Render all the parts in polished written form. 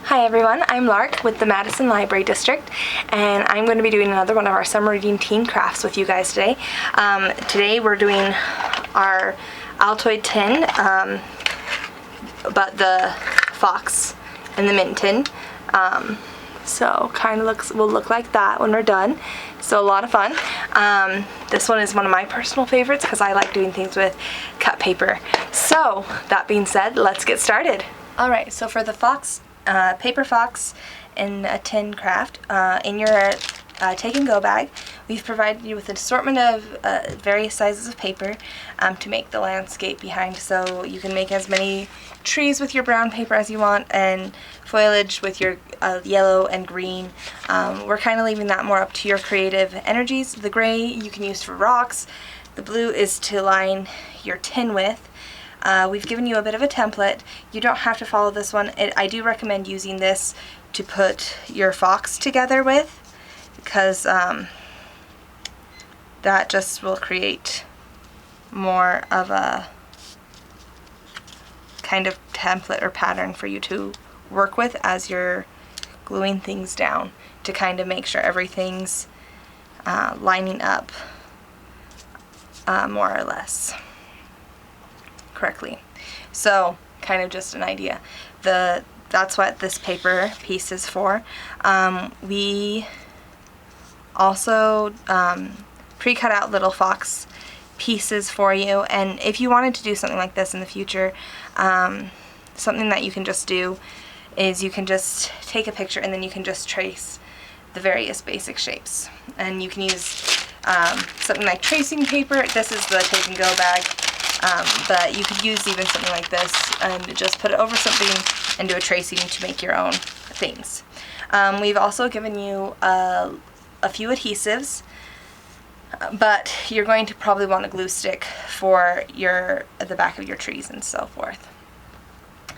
Hi everyone, I'm Lark with the Madison Library District, and I'm going to be doing another one of our summer reading teen crafts with you guys today. Today we're doing our Altoid tin, but the fox and the mint tin. So kind of will look like that when we're done. So a lot of fun. This one is one of my personal favorites because I like doing things with cut paper. So that being said, let's get started. Alright, so for the fox, paper fox in a tin craft, in your take and go bag, we've provided you with an assortment of various sizes of paper to make the landscape behind, so you can make as many trees with your brown paper as you want and foliage with your yellow and green. We're kind of leaving that more up to your creative energies. The gray you can use for rocks. The blue is to line your tin with. We've given you a bit of a template. You don't have to follow this one. I do recommend using this to put your fox together with, because that just will create more of a kind of template or pattern for you to work with as you're gluing things down, to kind of make sure everything's lining up more or less correctly. So kind of just an idea. That's what this paper piece is for. We also pre-cut out little fox pieces for you, and if you wanted to do something like this in the future, something that you can just do is you can just take a picture and then you can just trace the various basic shapes, and you can use something like tracing paper. This is the take and go bag. But you could use even something like this and just put it over something and do a tracing to make your own things. We've also given you a few adhesives, but you're going to probably want a glue stick for the back of your trees and so forth.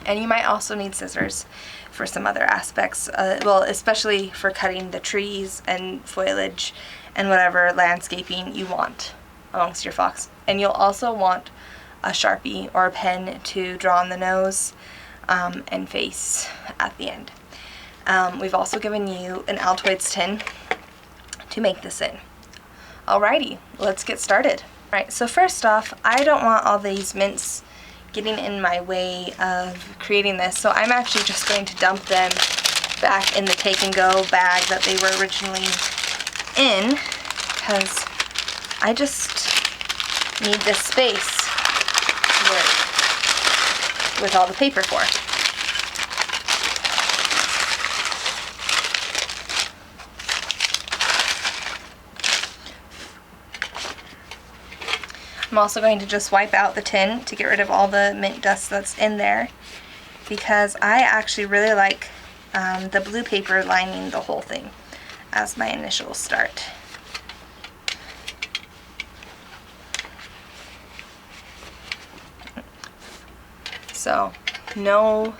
And you might also need scissors for some other aspects, well, especially for cutting the trees and foliage and whatever landscaping you want amongst your fox. And you'll also want a Sharpie or a pen to draw on the nose and face at the end. We've also given you an Altoids tin to make this in. Alrighty, let's get started. Alright, so first off, I don't want all these mints getting in my way of creating this, so I'm actually just going to dump them back in the take and go bag that they were originally in, because I just need this space to work with all the paper for. I'm also going to just wipe out the tin to get rid of all the mint dust that's in there, because I actually really like the blue paper lining the whole thing as my initial start. So no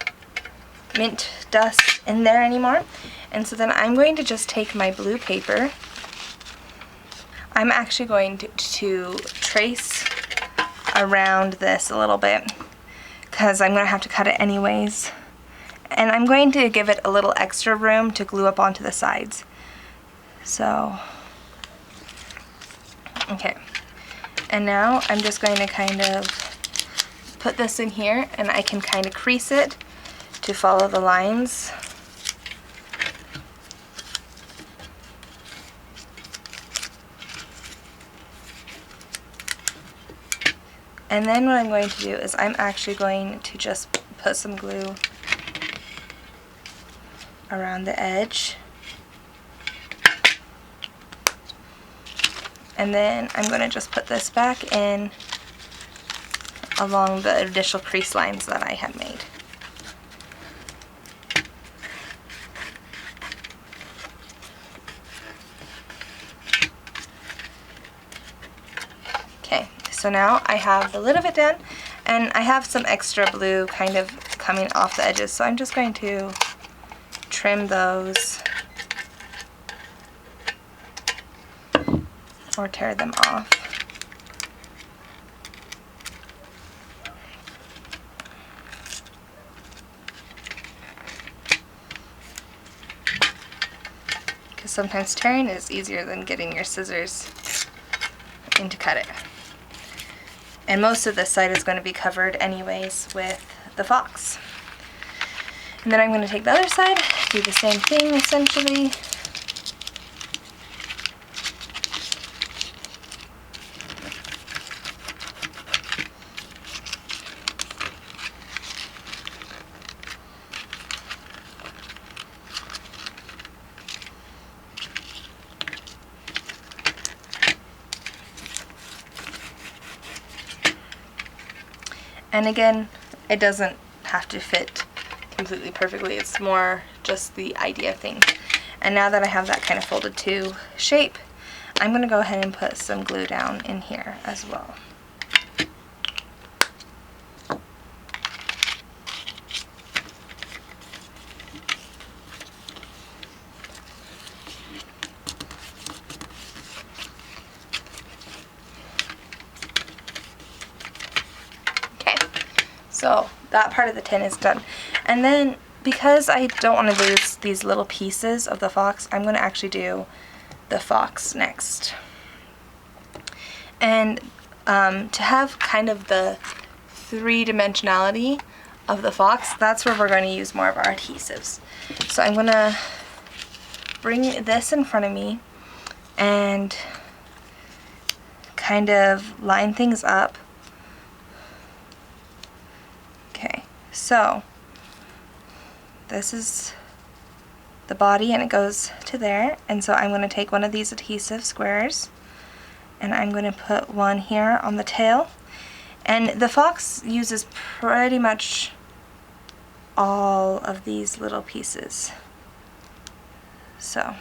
mint dust in there anymore. And so then I'm going to just take my blue paper. I'm actually going to trace around this a little bit, because I'm going to have to cut it anyways. And I'm going to give it a little extra room to glue up onto the sides. So, okay. And now I'm just going to kind of put this in here, and I can kind of crease it to follow the lines. And then what I'm going to do is I'm actually going to just put some glue around the edge. And then I'm going to just put this back in along the initial crease lines that I had made. Okay, so now I have the lid of it done, and I have some extra blue kind of coming off the edges, so I'm just going to trim those or tear them off. sometimes tearing is easier than getting your scissors in to cut it. And most of this side is going to be covered anyways with the fox. And then I'm going to take the other side, do the same thing essentially. And again, it doesn't have to fit completely perfectly, it's more just the idea of things. And now that I have that kind of folded to shape, I'm going to go ahead and put some glue down in here as well. So that part of the tin is done. And then because I don't want to lose these little pieces of the fox, I'm going to actually do the fox next. And to have kind of the three-dimensionality of the fox, that's where we're going to use more of our adhesives. So I'm going to bring this in front of me and kind of line things up. So this is the body and it goes to there, and so I'm going to take one of these adhesive squares and I'm going to put one here on the tail. And the fox uses pretty much all of these little pieces. So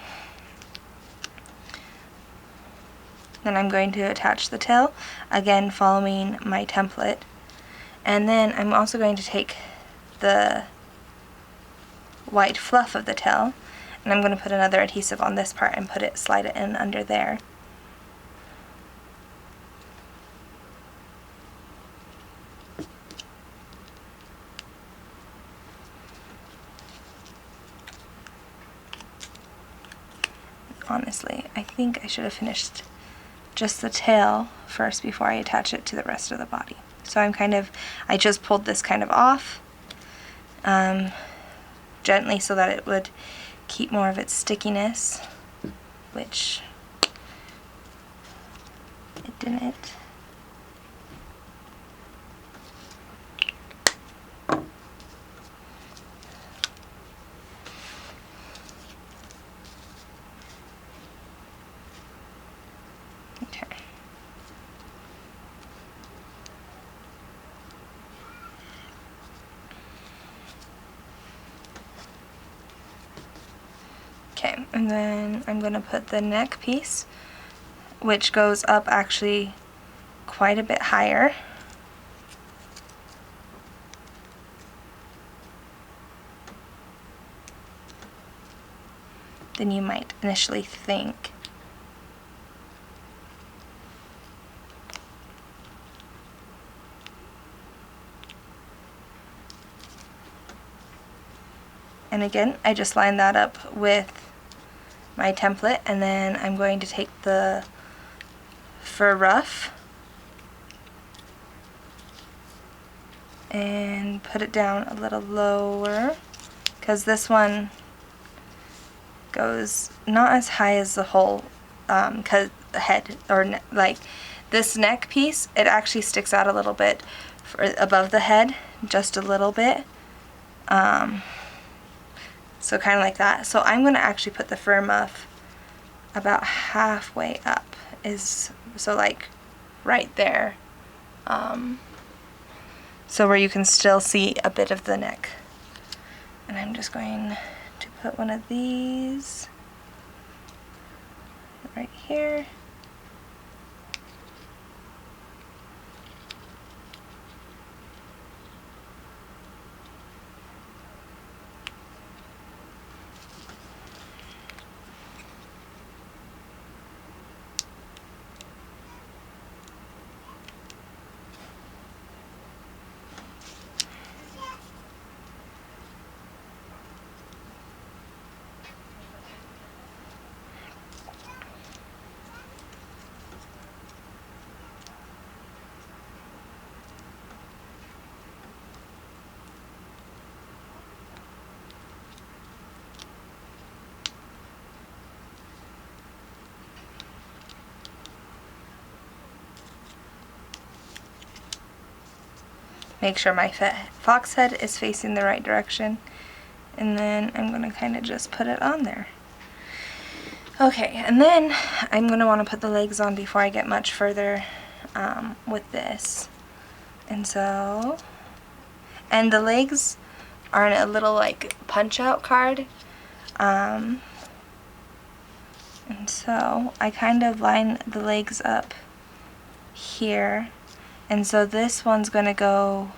then I'm going to attach the tail, again following my template. And then I'm also going to take the white fluff of the tail, and I'm going to put another adhesive on this part and slide it in under there. Honestly, I think I should have finished just the tail first before I attach it to the rest of the body. So I just pulled this kind of off gently so that it would keep more of its stickiness, which it didn't. Okay. Okay, and then I'm going to put the neck piece, which goes up actually quite a bit higher. Than you might initially think. And again, I just line that up with my template, and then I'm going to take the fur ruff and put it down a little lower, because this one goes not as high as the whole head, or like this neck piece, it actually sticks out a little bit above the head, just a little bit. So kind of like that. So I'm going to actually put the fur muff about halfway up, so like right there, so where you can still see a bit of the neck. And I'm just going to put one of these right here. make sure my fox head is facing the right direction. And then I'm going to kind of just put it on there. Okay, and then I'm going to want to put the legs on before I get much further with this. And so, and the legs are in a little like punch out card. And so I kind of line the legs up here. And so this one's going to go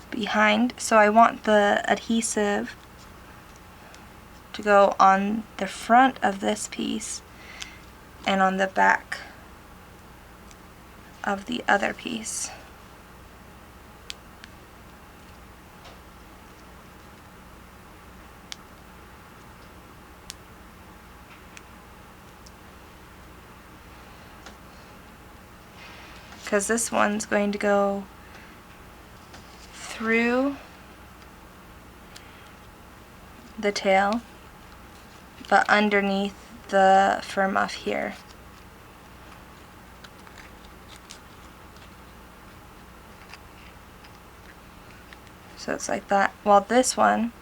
behind. So I want the adhesive to go on the front of this piece and on the back of the other piece. Because this one's going to go through the tail, but underneath the fur muff here. So it's like that. While this one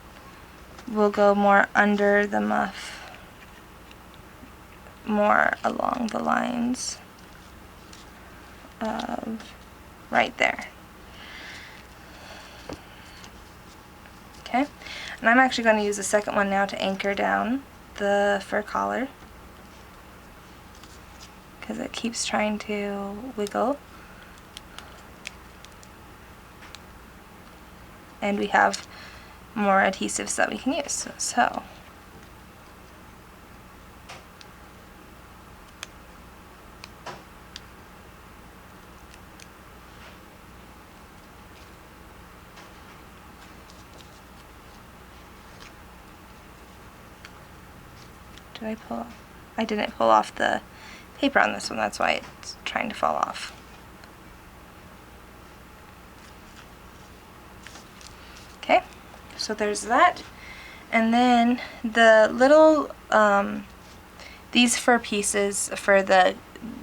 will go more under the muff, more along the lines of right there. Okay, and I'm actually going to use the second one now to anchor down the fur collar, because it keeps trying to wiggle. And we have more adhesives that we can use. So did I pull off? I didn't pull off the paper on this one, that's why it's trying to fall off. Okay, so there's that. And then the little, these fur pieces for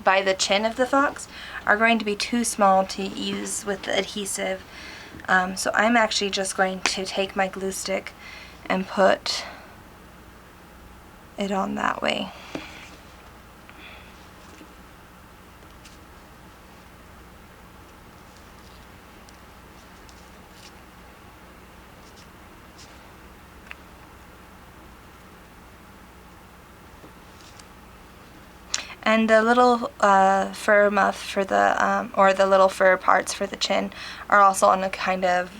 by the chin of the fox are going to be too small to use with the adhesive. So I'm actually just going to take my glue stick and put it on that way. And the little fur muff for the, or the little fur parts for the chin are also on a kind of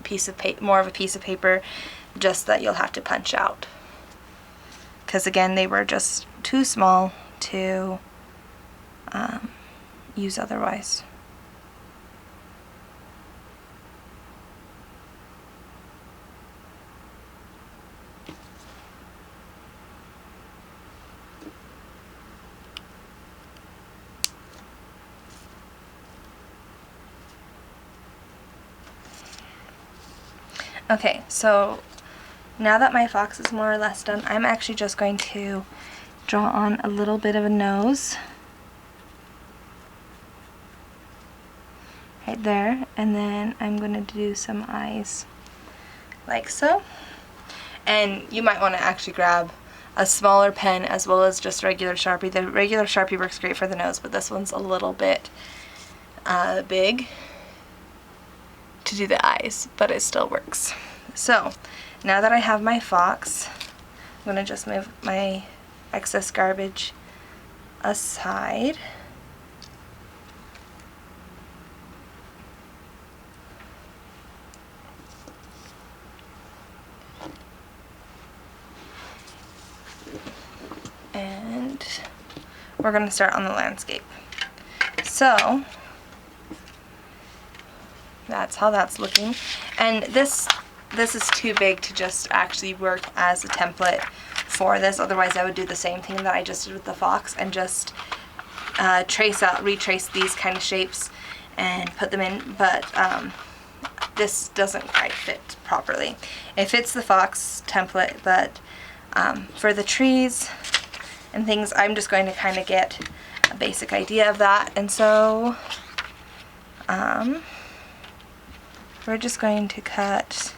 piece of paper, more of a piece of paper, just that you'll have to punch out. Because again, they were just too small to use otherwise. Okay, so now that my fox is more or less done, I'm actually just going to draw on a little bit of a nose right there, and then I'm going to do some eyes like so. And you might want to actually grab a smaller pen as well as just regular Sharpie. The regular Sharpie works great for the nose, but this one's a little bit big to do the eyes, but it still works. So now that I have my fox, I'm going to just move my excess garbage aside. And we're going to start on the landscape. So that's how that's looking. And this is too big to just actually work as a template for this. Otherwise I would do the same thing that I just did with the fox and just retrace these kind of shapes and put them in. But this doesn't quite fit properly. It fits the fox template, but for the trees and things. I'm just going to kind of get a basic idea of that. And so we're just going to cut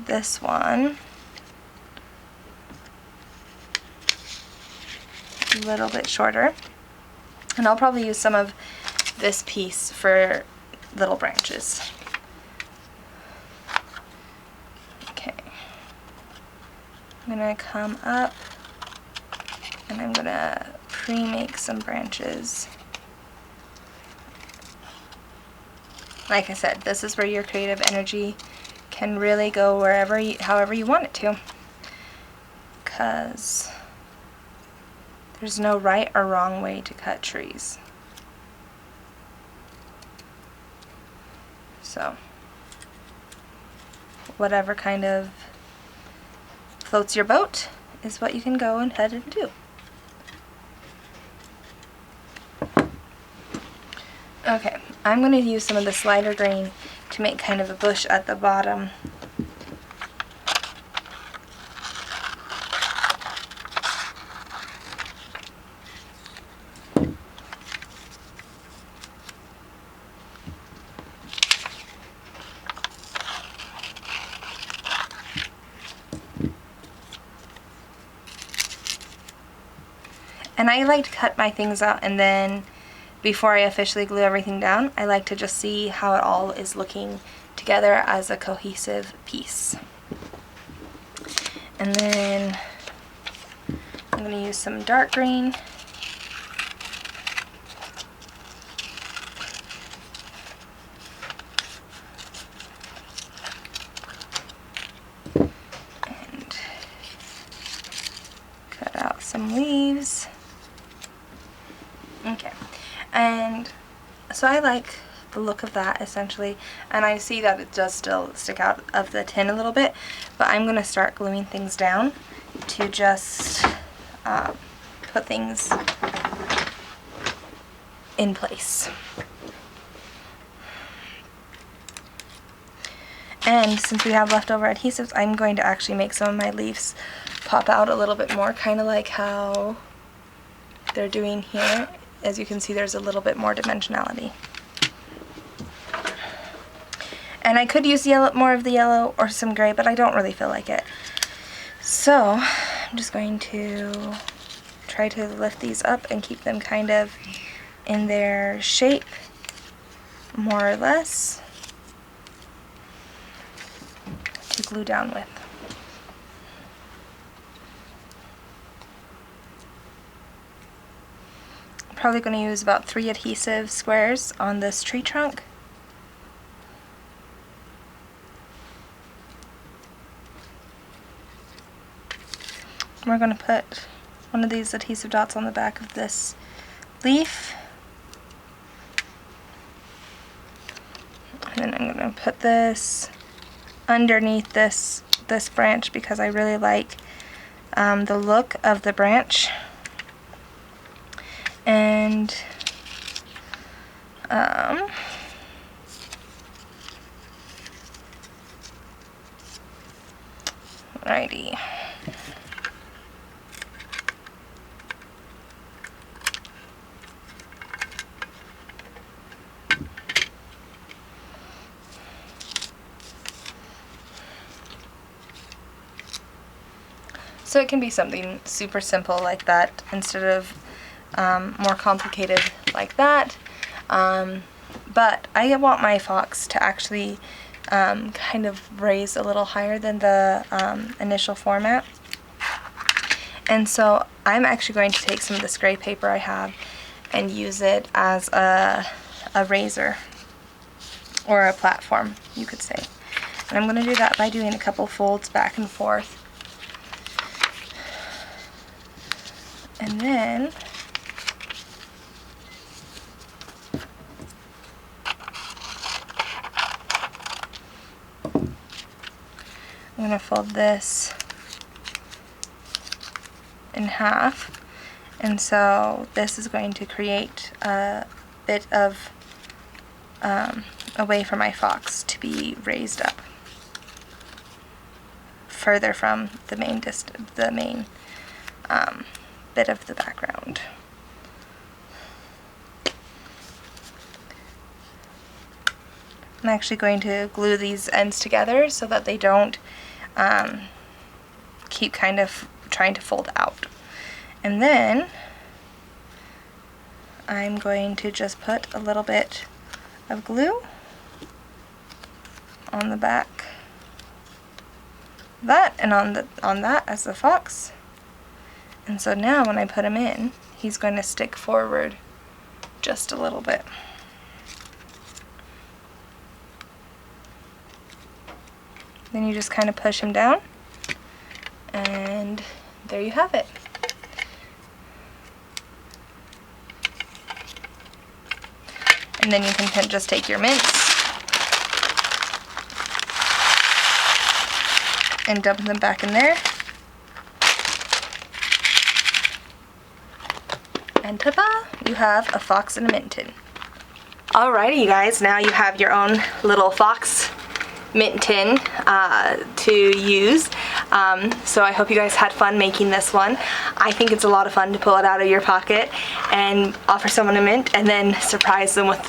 this one a little bit shorter, and I'll probably use some of this piece for little branches. Okay, I'm gonna come up and I'm gonna pre-make some branches. Like I said, this is where your creative energy can really go wherever however you want it to, because there's no right or wrong way to cut trees. So whatever kind of floats your boat is what you can go ahead and do. Okay, I'm going to use some of this lighter green to make kind of a bush at the bottom. And I like to cut my things out, and then before I officially glue everything down, I like to just see how it all is looking together as a cohesive piece. And then I'm going to use some dark green. And cut out some leaves. Okay, and so I like the look of that essentially, and I see that it does still stick out of the tin a little bit, but I'm going to start gluing things down to just put things in place. And since we have leftover adhesives, I'm going to actually make some of my leaves pop out a little bit more, kind of like how they're doing here. As you can see, there's a little bit more dimensionality. And I could use more of the yellow or some gray, but I don't really feel like it. So I'm just going to try to lift these up and keep them kind of in their shape, more or less, to glue down with. Probably going to use about 3 adhesive squares on this tree trunk. We're going to put one of these adhesive dots on the back of this leaf. And then I'm going to put this underneath this branch because I really like the look of the branch. And alrighty. So it can be something super simple like that instead of more complicated like that. But I want my fox to actually kind of raise a little higher than the initial format. And so I'm actually going to take some of this gray paper I have and use it as a razor, or a platform, you could say. And I'm going to do that by doing a couple folds back and forth. And then I'm going to fold this in half, and so this is going to create a bit of a way for my fox to be raised up further from the main bit of the background. I'm actually going to glue these ends together so that they don't keep kind of trying to fold out. And then I'm going to just put a little bit of glue on the back of that and on that as the fox. And so now when I put him in, he's going to stick forward just a little bit. Then you just kind of push him down, and there you have it. And then you can just take your mints and dump them back in there. And ta-da! You have a fox and a mint tin. Alrighty, you guys, now you have your own little fox mint tin to use. So I hope you guys had fun making this one. I think it's a lot of fun to pull it out of your pocket and offer someone a mint and then surprise them with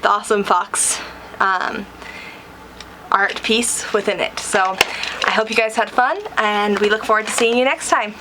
the awesome fox art piece within it. So I hope you guys had fun, and we look forward to seeing you next time.